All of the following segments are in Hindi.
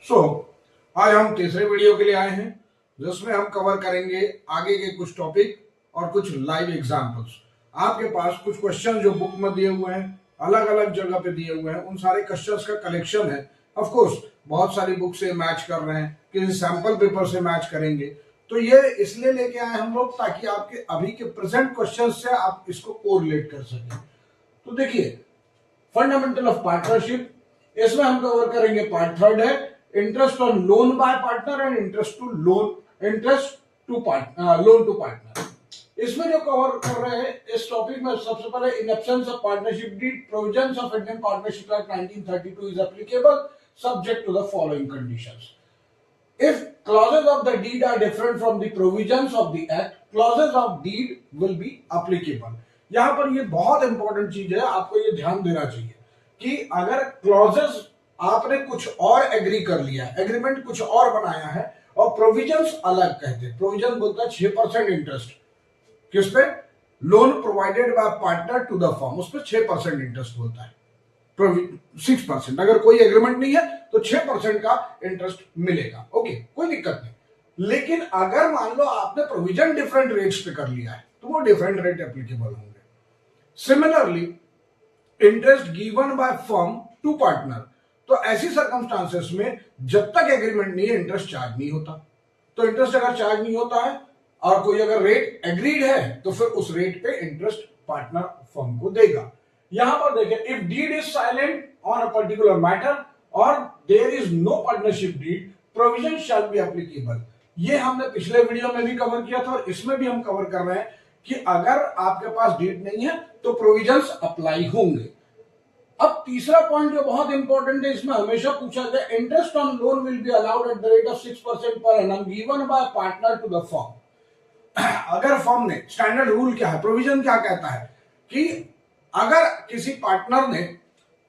सो आज हम तीसरे वीडियो के लिए आए हैं जिसमें हम कवर करेंगे आगे के कुछ टॉपिक और कुछ लाइव एग्जांपल्स। आपके पास कुछ क्वेश्चन जो बुक में दिए हुए हैं, अलग अलग जगह पे दिए हुए हैं, उन सारे क्वेश्चंस का कलेक्शन है। ऑफ कोर्स बहुत सारी बुक से मैच कर रहे हैं, किसी सैंपल पेपर से मैच करेंगे। तो ये इसलिए लेके आए हम लोग ताकि आपके अभी के प्रेजेंट क्वेश्चन से आप इसको कोरिलेट कर सकें। तो देखिए, फंडामेंटल ऑफ पार्टनरशिप, इसमें हम कवर करेंगे पार्ट थर्ड है interest on loan by partner and interest to loan to partner. इसमें जो कवर कर रहे हैं इस टॉपिक में सबसे पहले in absence of partnership deed provisions of Indian partnership act 1932 is applicable subject to the following conditions. If clauses of the deed are different from the provisions of the act, clauses of deed will be applicable। यहां पर ये बहुत इंपॉर्टेंट चीज है, आपको ये ध्यान देना चाहिए कि अगर क्लॉजेस आपने कुछ और एग्री कर लिया, एग्रीमेंट कुछ और बनाया है और प्रोविजंस अलग कहते हैं। प्रोविजन बोलता है 6% इंटरेस्ट किस पे, loan provided by partner to the firm, उस पर 6% इंटरेस्ट बोलता है। 6%, अगर कोई एग्रीमेंट नहीं है तो 6% का इंटरेस्ट मिलेगा। ओके, कोई दिक्कत नहीं। लेकिन अगर मान लो आपने प्रोविजन डिफरेंट रेट्स पे कर लिया है तो वो डिफरेंट रेट एप्लीकेबल होंगे। Similarly interest given by firm to partner, तो ऐसी सर्कमस्टांसेस में जब तक एग्रीमेंट नहीं है इंटरेस्ट चार्ज नहीं होता। तो इंटरेस्ट अगर चार्ज नहीं होता है और कोई अगर रेट एग्रीड है तो फिर उस रेट पे इंटरेस्ट पार्टनर फर्म को देगा। यहां पर देखें, if deed is silent on a particular matter और there is no partnership deed, provision shall be applicable. ये हमने पिछले वीडियो में भी कवर किया था और इसमें भी हम कवर कर रहे हैं कि अगर आपके पास डीड नहीं है तो प्रोविजंस अप्लाई होंगे। अब तीसरा पॉइंट जो बहुत इंपॉर्टेंट है, इसमें हमेशा पूछा गया, interest on loan will be allowed at the rate of 6% per annum given by partner to the firm. अगर फर्म ने, स्टैंडर्ड रूल क्या है, प्रोविजन क्या कहता है कि अगर किसी पार्टनर ने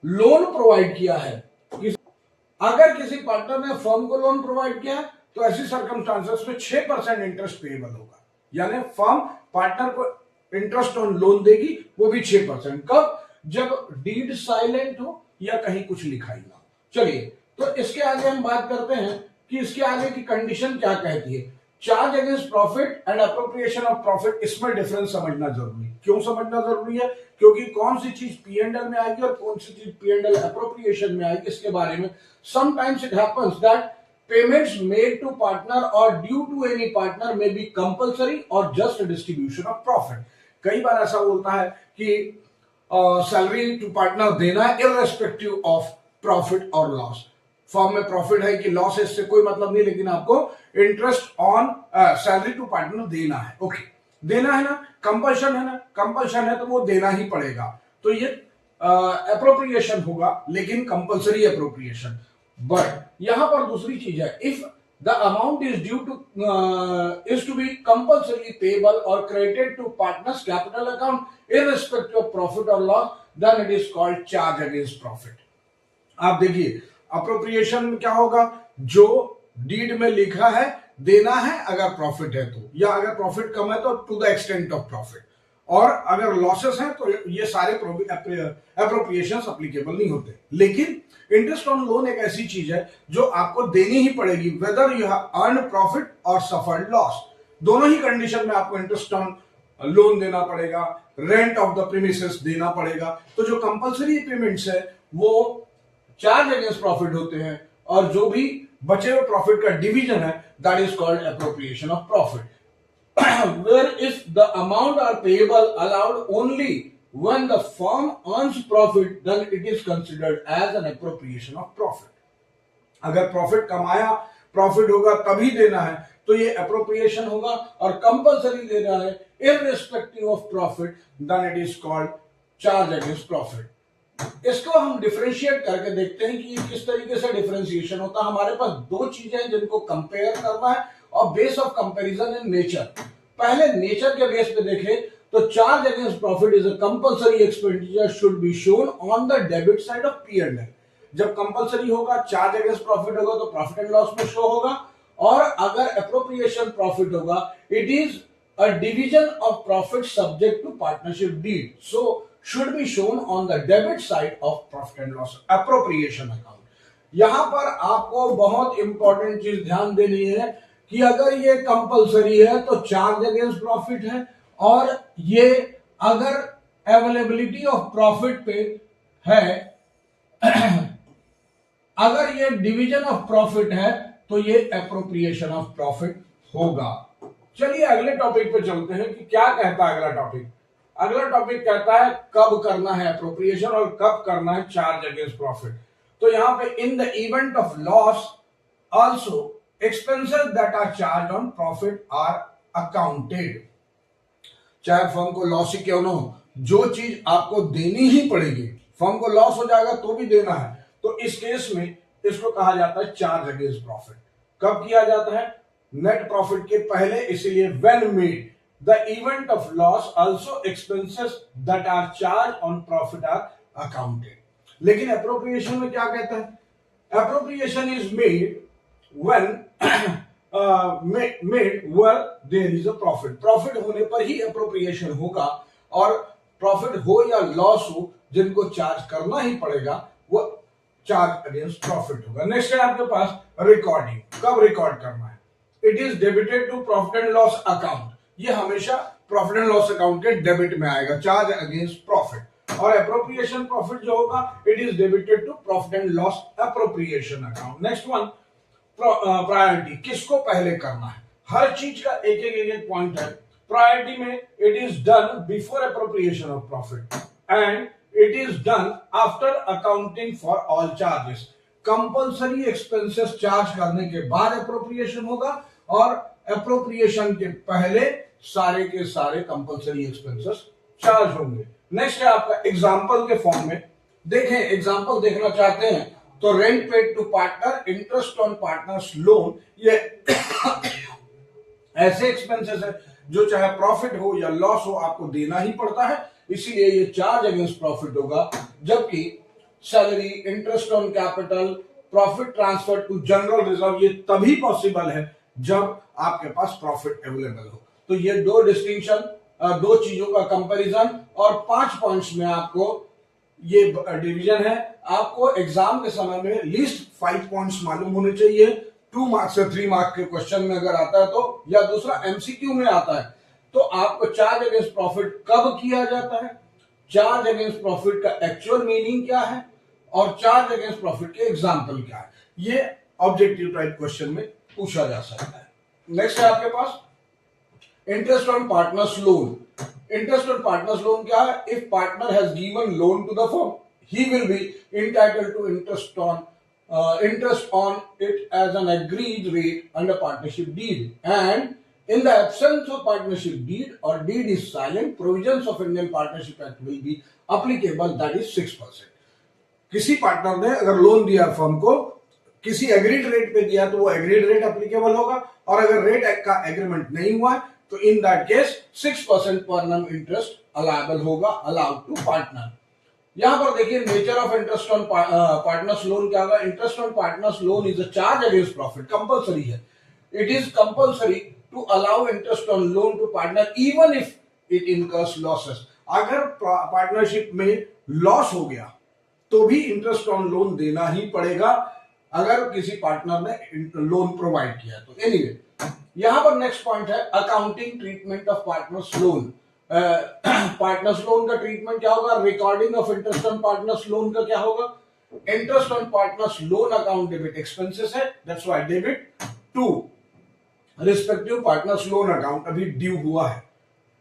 लोन प्रोवाइड किया है, अगर किसी पार्टनर ने फर्म को लोन प्रोवाइड किया है तो ऐसी सर्कमस्टांसेस में 6% इंटरेस्ट पेएबल होगा। यानी फर्म पार्टनर को इंटरेस्ट ऑन लोन देगी, वो भी 6%। कब? जब डीड साइलेंट हो या कहीं कुछ लिखा ही ना हो। चलिए, तो इसके आगे हम बात करते हैं कि इसके आगे की कंडीशन क्या कहती है। Charge against profit and appropriation of profit, इसमें डिफरेंस समझना जरूरी। क्यों समझना जरूरी है? क्योंकि कौन सी चीज P&L में आएगी और कौन सी चीज P&L अप्रोप्रिएशन में आएगी, इसके बारे में। Sometimes it happens that payments made to partner और due to any partner may be compulsory और जस्ट डिस्ट्रीब्यूशन ऑफ प्रॉफिट। कई बार ऐसा बोलता है कि सैलरी टू पार्टनर देना है इररेस्पेक्टिव ऑफ प्रॉफिट और लॉस। फॉर्म में प्रॉफिट है कि लॉस है इससे कोई मतलब नहीं, लेकिन आपको interest on salary to partner देना है। ओके, देना है ना, कंपल्शन है ना, कंपल्शन है तो वो देना ही पड़ेगा। तो ये अप्रोप्रिएशन होगा, लेकिन कंपल्सरी अप्रोप्रिएशन। बट यहां पर दूसरी चीज है, if the amount is due to is to be compulsorily payable or credited to partner's capital account irrespective of profit or loss, then it is called charge against profit। आप देखिए, अप्रोप्रिएशन में क्या होगा, जो डीड में लिखा है देना है अगर प्रॉफिट है तो, या अगर प्रॉफिट कम है तो to the extent of profit, और अगर लॉसेस हैं तो ये सारे अप्रोप्रिएशंस एप्लीकेबल नहीं होते। लेकिन इंटरेस्ट ऑन लोन एक ऐसी चीज है जो आपको देनी ही पड़ेगी, whether you have earn profit और सफर्ड लॉस। दोनों ही कंडीशन में आपको इंटरेस्ट ऑन लोन देना पड़ेगा, रेंट ऑफ द प्रीमिसेस देना पड़ेगा। तो जो कंपल्सरी पेमेंट्स है वो चार्ज अगेंस्ट प्रॉफिट होते हैं, और जो भी बचे हुए प्रॉफिट का डिवीजन है that is called appropriation of profit. Where if the amount are payable allowed only when the firm earns profit, then it is considered as an appropriation of profit। अगर प्रॉफिट कमाया, प्रॉफिट होगा तभी देना है तो ये अप्रोप्रिएशन होगा, और कंपल्सरी देना है irrespective of profit, then it is called charge against profit. इसको हम डिफरेंशिएट करके देखते हैं कि किस तरीके से डिफरेंशिएशन होता है। हमारे पास दो चीजें हैं जिनको कंपेयर करना है, और base of comparison in nature. पहले नेचर के बेस पे देखें तो charge against profit is a compulsory expenditure should be shown on the debit side of P&L। जब कंपल्सरी होगा, चार्ज अगेंस्ट प्रॉफिट होगा तो प्रॉफिट एंड लॉस में शो होगा, और अगर अप्रोप्रिएशन प्रॉफिट होगा it is a division of profit subject to partnership deed, so should be shown on the debit side of profit and loss appropriation account। यहां पर आपको बहुत इंपॉर्टेंट चीज ध्यान देनी है कि अगर ये कंपलसरी है तो चार्ज अगेंस्ट प्रॉफिट है, और ये अगर अवेलेबिलिटी ऑफ प्रॉफिट पे है अगर ये डिवीजन ऑफ प्रॉफिट है तो ये एप्रोप्रिएशन ऑफ प्रॉफिट होगा। चलिए अगले टॉपिक पे चलते हैं कि क्या कहता है अगला टॉपिक। अगला टॉपिक कहता है कब करना है एप्रोप्रिएशन और कब करना है चार्ज अगेंस्ट प्रॉफिट। तो यहां पे in the event of loss also expenses that are charge on profit are accounted. चाहे फर्म को लॉस ही क्यों ना हो, जो चीज आपको देनी ही पड़ेगी, फर्म को लॉस हो जाएगा तो भी देना है, तो इस केस में इसको कहा जाता है चार्ज अगेंस्ट प्रॉफिट। कब किया जाता है? नेट प्रॉफिट के पहले, इसीलिए when made the event of loss also expenses that are charge on profit are accounted. लेकिन एप्रोप्रिएशन में क्या कहता है? Appropriation is made when made where there is a profit. Profit होने पर ही एप्रोप्रिएशन होगा, और प्रॉफिट हो या लॉस हो, जिनको चार्ज करना ही पड़ेगा वो चार्ज अगेंस्ट प्रॉफिट होगा। नेक्स्ट है आपके पास रिकॉर्डिंग। कब रिकॉर्ड करना है? It is debited to profit and loss account. ये हमेशा प्रॉफिट एंड लॉस अकाउंट के डेबिट में आएगा, चार्ज अगेंस्ट प्रॉफिट। और एप्रोप्रिएशन प्रॉफिट जो होगा it is debited to profit and loss appropriation account. Next one priority. किसको पहले करना है? हर चीज का एक एक पॉइंट है। प्रायोरिटी में it is done before appropriation of profit and it is done after accounting for all charges। Compulsory expenses charge करने के बाद एप्रोप्रिएशन होगा, और एप्रोप्रिएशन के पहले सारे के सारे कंपल्सरी एक्सपेंसेस चार्ज होंगे। नेक्स्ट है आपका एग्जांपल के फॉर्म में। देखें, एग्जांपल देखना चाहते हैं तो rent paid to partner, interest on partners loan, ये ऐसे एक्सपेंसेस है जो चाहे प्रॉफिट हो या लॉस हो आपको देना ही पड़ता है, इसीलिए ये चार्ज अगेंस्ट प्रॉफिट होगा। जबकि salary, interest on capital, profit transfer to general reserve, ये तभी पॉसिबल है जब आपके पास प्रॉफिट अवेलेबल हो। तो ये दो डिस्टिंक्शन, दो चीजों का कंपैरिजन और 5 पॉइंट्स में आपको ये डिवीजन है। आपको एग्जाम के समय में लीस्ट 5 पॉइंट्स मालूम होने चाहिए। 2 मार्क्स से 3 मार्क्स के क्वेश्चन में अगर आता है तो, या दूसरा एमसीक्यू में आता है तो आपको चार्ज अगेंस्ट प्रॉफिट कब किया जाता है, चार्ज अगेंस्ट प्रॉफिट का एक्चुअल मीनिंग क्या है, और चार्ज अगेंस्ट प्रॉफिट के एग्जांपल क्या है, ये ऑब्जेक्टिव टाइप क्वेश्चन में पूछा जा सकता है। नेक्स्ट है आपके पास interest on partners loan. Interest on partners loan क्या है? If partner has given loan to the firm, he will be entitled to interest on it as an agreed rate under partnership deed, and in the absence of partnership deed or deed is silent, provisions of Indian Partnership Act will be applicable, that is 6%। किसी पार्टनर ने अगर लोन दिया फर्म को, किसी एग्रीड रेट पे दिया तो वो एग्रीड रेट एप्लीकेबल होगा, और अगर रेट का एग्रीमेंट नहीं हुआ तो in that case 6% per annum interest allowable होगा, अलाउड टू पार्टनर। यहां पर देखिए nature of interest on partners loan क्या होगा? Interest on partners loan is a charge against profit, compulsory है। It is compulsory to allow interest on loan to partner even if it incurs losses। अगर पार्टनरशिप में लॉस हो गया तो भी इंटरेस्ट ऑन लोन देना ही पड़ेगा अगर किसी पार्टनर ने लोन प्रोवाइड किया तो। एनीवे, यहां पर नेक्स्ट पॉइंट है accounting treatment of partner's loan. Partner's loan का ट्रीटमेंट क्या होगा? Recording of interest on partners loan का क्या होगा? Interest on partners loan account debit expenses है, that's why debit to respective partners loan account अभी ड्यू हुआ है,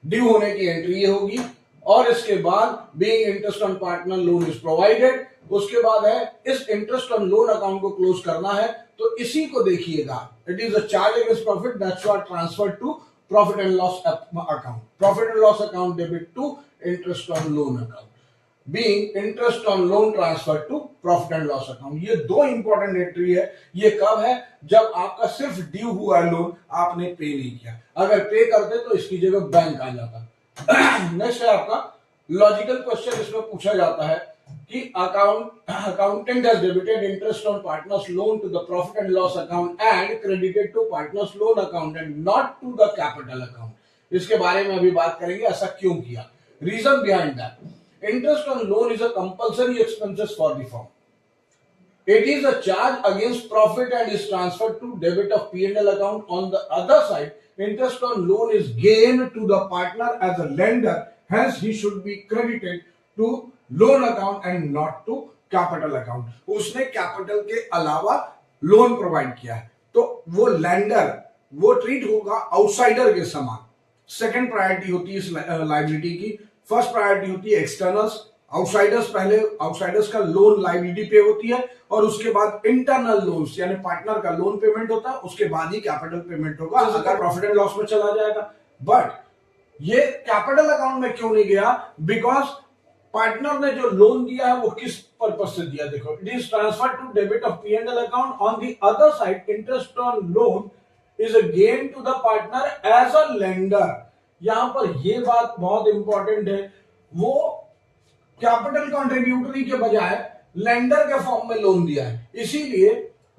ड्यू होने की एंट्री ये होगी, और इसके बाद being interest on partner loan is provided, उसके बाद है इस इंटरेस्ट ऑन लोन अकाउंट को क्लोज करना है, तो इसी को देखिएगा, it is a charge against profit, that's what transfer to profit and loss account, profit and loss account debit to interest on loan account, being interest on loan transfer to profit and loss account. ये दो इंपॉर्टेंट एंट्री है। ये कब है? जब आपका सिर्फ ड्यू हुआ है लोन, आपने पे नहीं किया। अगर पे करते तो इसकी जगह बैंक आ जाता। नेक्स्ट है आपका लॉजिकल क्वेश्चन, इसमें पूछा जाता है कि accountant has debited interest on partners loan to the profit and loss account and credited to partners loan account and not to the capital account. इसके बारे में अभी बात करेंगे, ऐसा क्यों किया, reason behind that. Interest on loan is a compulsory expenses for the firm। It is a charge against profit and is transferred to debit of P&L account. On the other side, interest on loan is gained to the partner as a lender. Hence, he should be credited to loan account and not to capital account. उसने कैपिटल के अलावा लोन प्रोवाइड किया है तो वो लेंडर वो ट्रीट होगा आउटसाइडर के समान. सेकंड प्रायोरिटी होती है इस लाइबिलिटी की. फर्स्ट प्रायोरिटी होती है एक्सटर्नल्स. आउटसाइडर्स पहले आउटसाइडर्स का लोन लाइबिलिटी पे होती है और उसके बाद इंटरनल लोन्स यानी पार्टनर का लोन पेमेंट होता है. उसके बाद ही कैपिटल पेमेंट होगा अगर प्रॉफिट एंड लॉस में चला जाएगा. बट ये कैपिटल अकाउंट में क्यों नहीं गया? बिकॉज पार्टनर ने जो लोन दिया है वो किस पर्पज से दिया? देखो, it is transfer to debit of P&L account. On the other side, interest on loan is a gain to the partner as a lender. यहां पर ये बात बहुत इंपॉर्टेंट है. वो कैपिटल कंट्रीब्यूटरी के बजाय लेंडर के फॉर्म में लोन दिया है. इसीलिए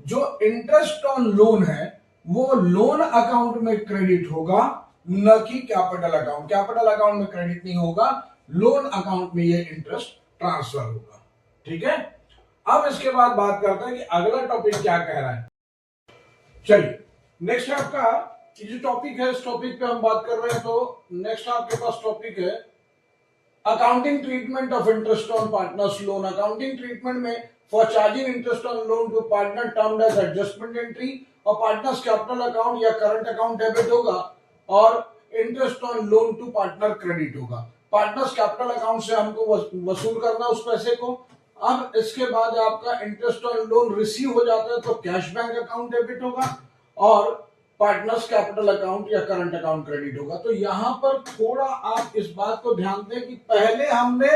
जो इंटरेस्ट ऑन लोन है वो लोन अकाउंट में क्रेडिट होगा, न कि कैपिटल अकाउंट. कैपिटल अकाउंट में क्रेडिट नहीं होगा, लोन अकाउंट में ये इंटरेस्ट ट्रांसफर होगा. ठीक है. अब इसके बाद बात करते हैं कि अगला टॉपिक क्या कह रहा है. चलिए, नेक्स्ट आपका जो टॉपिक है, इस टॉपिक पे हम बात कर रहे हैं. तो नेक्स्ट आपके पास टॉपिक है accounting treatment of interest on partners loan. Accounting treatment में for charging interest on loan to partner termed as adjustment entry और पार्टनर्स कैपिटल अकाउंट या करंट अकाउंट डेबिट होगा और interest on loan to partner credit होगा. पार्टनर्स कैपिटल अकाउंट से हमको वसूल करना उस पैसे को. अब इसके बाद आपका इंटरेस्ट ऑन लोन रिसीव हो जाता है तो कैश बैंक अकाउंट डेबिट होगा और पार्टनर्स कैपिटल अकाउंट या करंट अकाउंट क्रेडिट होगा. तो यहां पर थोड़ा आप इस बात को ध्यान दें कि पहले हमने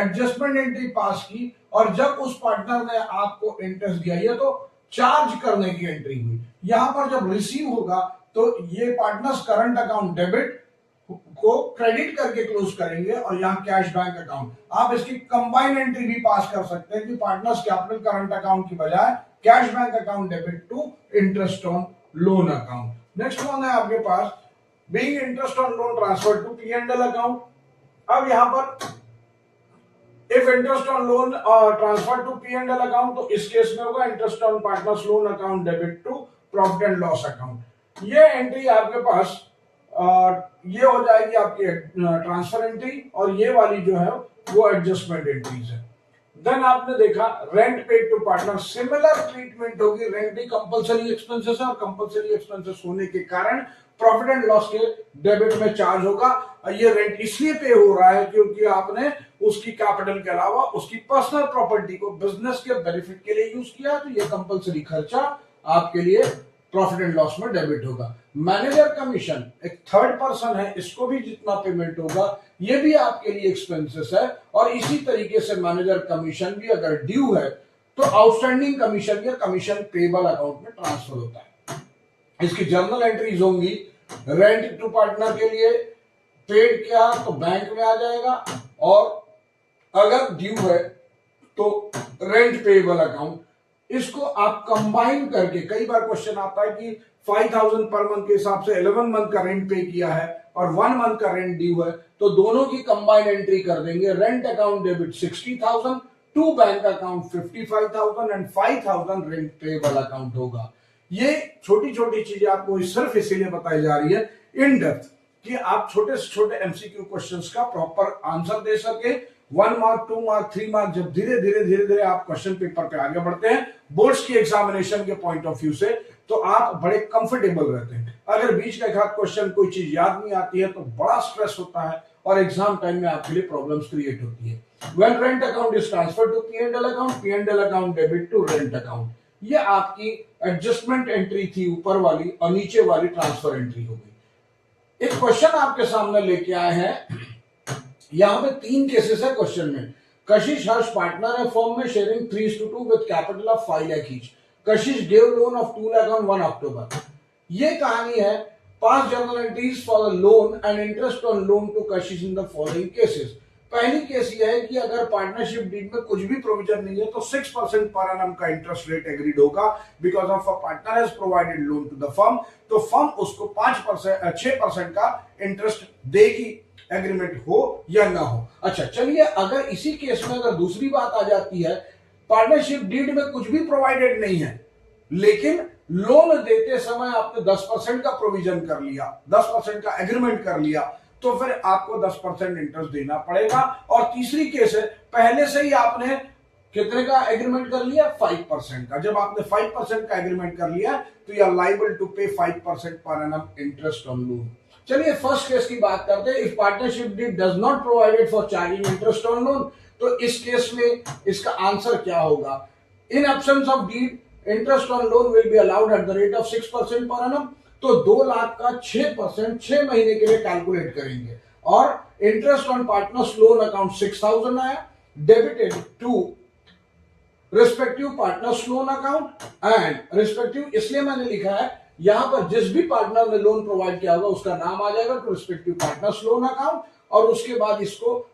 एडजस्टमेंट एंट्री पास की और जब उस पार्टनर ने आपको इंटरेस्ट दिया ये तो चार्ज करने की एंट्री हुई. यहां पर जब रिसीव होगा तो ये पार्टनर्स करंट अकाउंट डेबिट को क्रेडिट करके क्लोज करेंगे और यहाँ कैश बैंक अकाउंट. आप इसकी कंबाइन एंट्री भी पास कर सकते हैं कि पार्टनर्स कैपिटल करंट अकाउंट की बजाय cash bank account debit to interest on loan account. Next one है आपके पास being interest on loan transfer to P&L account. अब यहां पर if interest on loan transfer to P&L account तो इस केस में होगा interest on partners loan account debit to profit and loss account. ये एंट्री आपके पास ये हो जाएगी आपकी ट्रांसफर एंट्री और ये वाली जो है वो एडजस्टमेंट एंट्रीज है. देन आपने देखा rent paid to partner. Similar treatment होगी. रेंट भी कंपलसरी एक्सपेंसेस है और कंपलसरी एक्सपेंसेस होने के कारण प्रॉफिट एंड लॉस के डेबिट में चार्ज होगा. ये रेंट इसलिए पे हो रहा है क्योंकि आपने उसकी कैपिटल के अलावा उसकी पर्सनल प्रॉपर्टी को बिजनेस के बेनिफिट के लिए यूज किया. तो ये कंपलसरी खर्चा आपके लिए प्रॉफिट एंड लॉस में डेबिट होगा. मैनेजर कमीशन एक थर्ड पर्सन है, इसको भी जितना पेमेंट होगा ये भी आपके लिए एक्सपेंसेस है. और इसी तरीके से मैनेजर कमीशन भी अगर ड्यू है तो आउटस्टैंडिंग कमीशन या कमीशन पेबल अकाउंट में ट्रांसफर होता है. इसकी जर्नल एंट्रीज होंगी. रेंट टू पार्टनर के लिए पेड किया तो बैंक में आ जाएगा और अगर ड्यू है तो रेंट पेबल अकाउंट. इसको आप कंबाइन करके, कई बार क्वेश्चन आता है कि 5,000 पर मंथ के हिसाब से 11 मंथ का रेंट पे किया है और 1 मंथ का रेंट ड्यू है तो दोनों की कंबाइन एंट्री कर देंगे. Rent account debit 60,000 to bank account 55,000 and 5,000 rent payable account होगा. ये छोटी छोटी चीजें आपको सिर्फ इसीलिए बताई जा रही है इन डेप्थ कि आप छोटे से छोटे एमसीक्यू क्वेश्चंस का प्रॉपर आंसर दे सके. 1 मार्क 2 मार्क 3 मार्क जब धीरे धीरे आप क्वेश्चन पेपर पे आगे बढ़ते हैं बोर्ड्स की एग्जामिनेशन के पॉइंट ऑफ व्यू से तो आप बड़े कंफर्टेबल रहते हैं. अगर बीच का एक आध क्वेश्चन कोई चीज याद नहीं आती है तो बड़ा स्ट्रेस होता है और एग्जाम टाइम में आपके लिए प्रॉब्लम्स क्रिएट होती है. When rent account is transferred to P&L account, P&L account debit to rent account. ये आपकी एडजस्टमेंट एंट्री थी ऊपर वाली और नीचे वाली ट्रांसफर एंट्री हो गई. एक क्वेश्चन आपके सामने लेके आए हैं. यहां पे 3 केसेस है क्वेश्चन में. कशिश हर्ष पार्टनर है फॉर्म में sharing 3:2 with capital of 5 lakh each. Kashish give loan of 2 lakh on 1 October. ये कहानी है. Pass journal entries for the loan and interest on loan to Kashish in the following cases. पहली केस ये है कि अगर पार्टनरशिप डीड में कुछ भी प्रोविजन नहीं है तो 6% पर एनम का इंटरेस्ट रेट एग्रीड होगा because of a partner has provided loan to the firm. तो फर्म उसको 6% का इंटरेस्ट देगी, एग्रीमेंट हो या ना हो. अच्छा चलिए, अगर इसी केस में अगर दूसरी बात आ जाती है पार्टनरशिप डीड में कुछ भी प्रोवाइडेड नहीं है, लेकिन लोन देते समय आपने 10% का प्रोविजन कर लिया, 10% का एग्रीमेंट कर लिया, तो फिर आपको 10% इंटरेस्ट देना पड़ेगा। और तीसरी केस है, पहले से ही आपने कितने का एग्रीमेंट कर लिया, 5% का। जब आपने 5% का एग्रीमेंट कर लिया तो you are liable to pay 5% per annum interest on loan. चलिए फर्स्ट केस की बात करते हैं। If partnership deed does not provided for charging interest on loan, तो इस केस में इसका आंसर क्या होगा? In absence of deed interest on loan will be allowed at the rate of 6% per annum. तो 2 लाख का 6% 6 महीने के लिए कैलकुलेट करेंगे, और interest on partners loan account 6000 आया, debited to respective partners loan account and respective इसलिए मैंने लिखा है, यहां पर जिस भी पार्टनर ने लोन प्रोवाइड किया होगा उसका नाम आ जाएगा to respective partners loan account, और उसके बाद इसको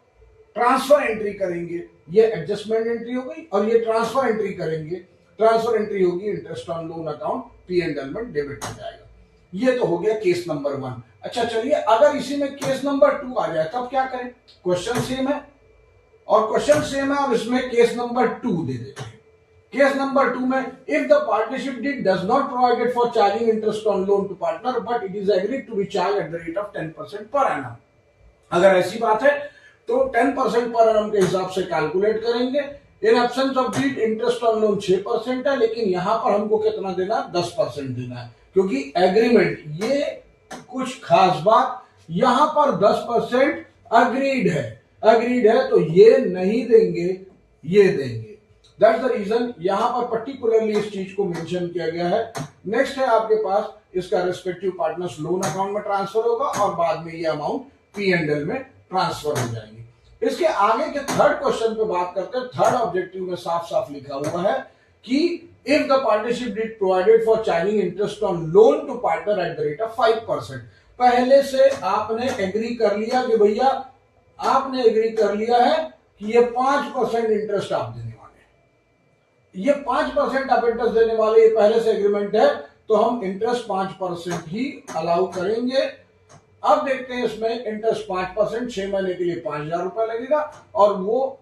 ट्रांसफर एंट्री करेंगे। ये एडजस्टमेंट एंट्री हो गई, और ये ट्रांसफर एंट्री करेंगे। ट्रांसफर एंट्री होगी interest on loan account, P&L में डेबिट हो जाएगा। ये तो हो गया केस नंबर 1। अच्छा चलिए, अगर इसी में केस नंबर 2 आ जाए तब क्या करें? क्वेश्चन सेम है और इसमें केस नंबर 2 दे देते हैं। केस नंबर 2 में if the partnership deed does not provided for charging interest on loan to partner but it is agreed to be charge at the rate of 10% per annum. अगर ऐसी बात है तो 10% पर एनम के हिसाब से कैलकुलेट करेंगे। In absence of deed interest on loan 6% है, लेकिन यहां पर हमको कितना देना है? 10% देना है, क्योंकि एग्रीमेंट, ये कुछ खास बात, यहां पर 10% अग्रीड है, तो ये नहीं देंगे, ये देंगे। दैट्स द रीजन यहां पर पर्टिकुलरली इस चीज को मेंशन किया गया है। नेक्स्ट है आपके पास, इसका रिस्पेक्टिव पार्टनर्स लोन अकाउंट में ट्रांसफर होगा और बाद में ये अमाउंट P&L में ट्रांसफर हो जाएंगे। इसके आगे के थर्ड क्वेश्चन पे बात करते हैं। थर्ड ऑब्जेक्टिव में साफ साफ लिखा हुआ है कि if the partnership deed provided for charging interest on loan to partner at the rate of 5%। पहले से आपने एग्री कर लिया कि भैया, आपने एग्री कर लिया है कि ये 5% इंटरेस्ट आप देने वाले हैं, ये 5% आप इंटरेस्ट देने वाले, ये पहले से एग्रीमेंट है, तो हम इंटरेस्ट 5% ही अलाउ करेंगे। अब देखते हैं इसमें इंटरेस्ट 5%, 6 महीने के लिए 5000 रुपए लगेगा, और वो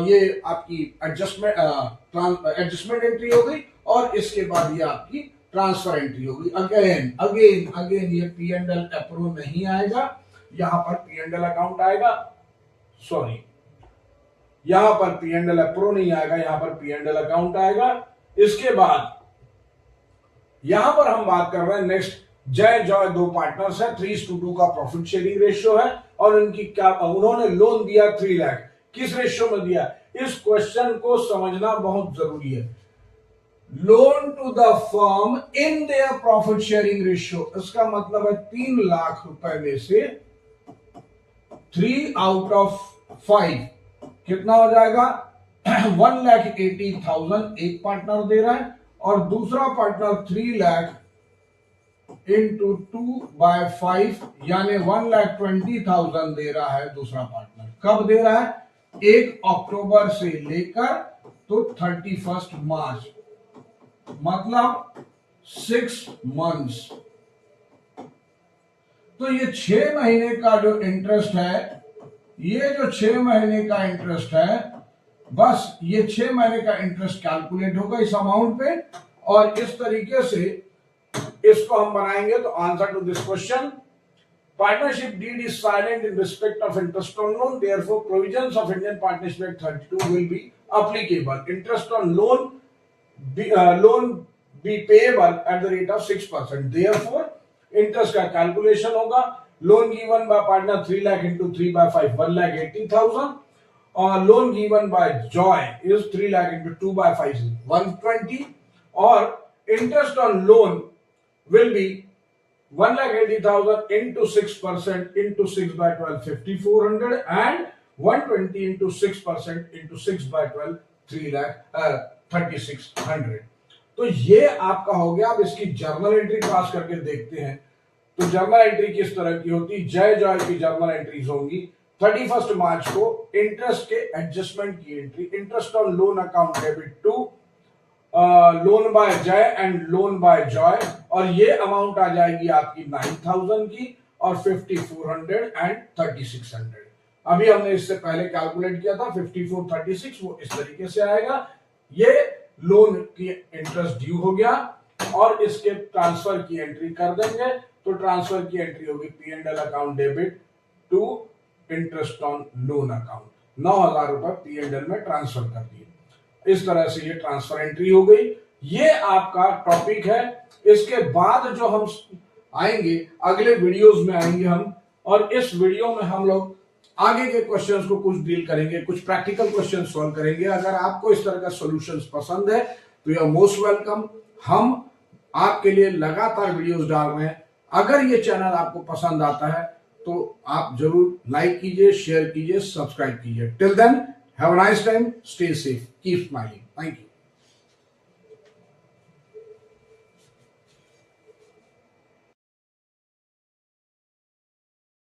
ये आपकी एडजस्टमेंट एंट्री हो गई, और इसके बाद ये आपकी ट्रांसफर एंट्री होगी। अगेन ये P&L अप्रूव नहीं आएगा, यहां पर P&L अकाउंट आएगा, सॉरी यहां पर P&L अप्रूव नहीं आएगा, यहां पर P&L अकाउंट आएगा। इसके बाद यहां पर हम बात कर रहे हैं नेक्स्ट, जय जॉय 2 पार्टनर्स है, 3:2 का प्रॉफिट शेयरिंग रेशियो है, और उनकी क्या, उन्होंने लोन दिया 3 लाख। किस रेशियो में दिया? इस क्वेश्चन को समझना बहुत जरूरी है। Loan to the firm in their profit sharing ratio, इसका मतलब है 3 लाख रुपए में से 3 आउट ऑफ 5 कितना हो जाएगा? 1,80,000 एक पार्टनर दे रहा है, और दूसरा पार्टनर 3 लाख इंटू 2/5 यानी 1,20,000 दे रहा है दूसरा पार्टनर। कब दे रहा है? 1 अक्टूबर से लेकर तो 31 मार्च, मतलब 6 मंथ्स। तो ये 6 महीने का जो इंटरेस्ट है, ये जो 6 महीने का इंटरेस्ट है, बस ये 6 महीने का इंटरेस्ट कैलकुलेट होगा इस अमाउंट पे, और इस तरीके से इसको हम बनाएंगे। तो answer to this question, partnership deed is silent in respect of interest on loan, therefore provisions of Indian partnership act 32 will be applicable. Interest on loan be payable at the rate of 6%, therefore interest का कैलकुलेशन होगा। Loan given by partner 3 lakh into 3/5 1,80,000, और loan given by Joy is 3 lakh into 2/5 120, और interest on loan will be 1,80,000 into 6% into 6/12 5,400, and 120 into 6% into 6/12 3,36,000। तो ये आपका हो गया। अब इसकी जर्नल एंट्री पास करके देखते हैं। तो जर्नल एंट्री किस तरह की होती? जय जॉय की जर्नल एंट्रीज होंगी 31 मार्च को इंटरेस्ट के एडजस्टमेंट की entry, interest on loan account debit to loan by Jay and loan by Joy, और ये अमाउंट आ जाएगी आपकी 9,000 की और 5,400 एंड 3,600। अभी हमने इससे पहले कैलकुलेट किया था 5436, वो इस तरीके से आएगा। ये लोन की इंटरेस्ट ड्यू हो गया और इसके ट्रांसफर की एंट्री कर देंगे, तो ट्रांसफर की एंट्री होगी P&L account debit to interest on loan account, 9,000 रुपए P&L में ट्रांसफर कर दिए। इस तरह से ये ट्रांसफर एंट्री हो गई। ये आपका टॉपिक है। इसके बाद जो हम आएंगे अगले वीडियोस में आएंगे हम, और इस वीडियो में हम लोग आगे के क्वेश्चंस को कुछ डील करेंगे, कुछ प्रैक्टिकल क्वेश्चन सॉल्व करेंगे। अगर आपको इस तरह का सॉल्यूशंस पसंद है तो यू आर मोस्ट वेलकम। हम आपके लिए लगातार वीडियोस डाल रहे हैं। अगर ये चैनल आपको पसंद आता है तो आप जरूर लाइक कीजिए, शेयर कीजिए, सब्सक्राइब कीजिए। Till then have a nice time, stay safe, keep smiling. Thank you.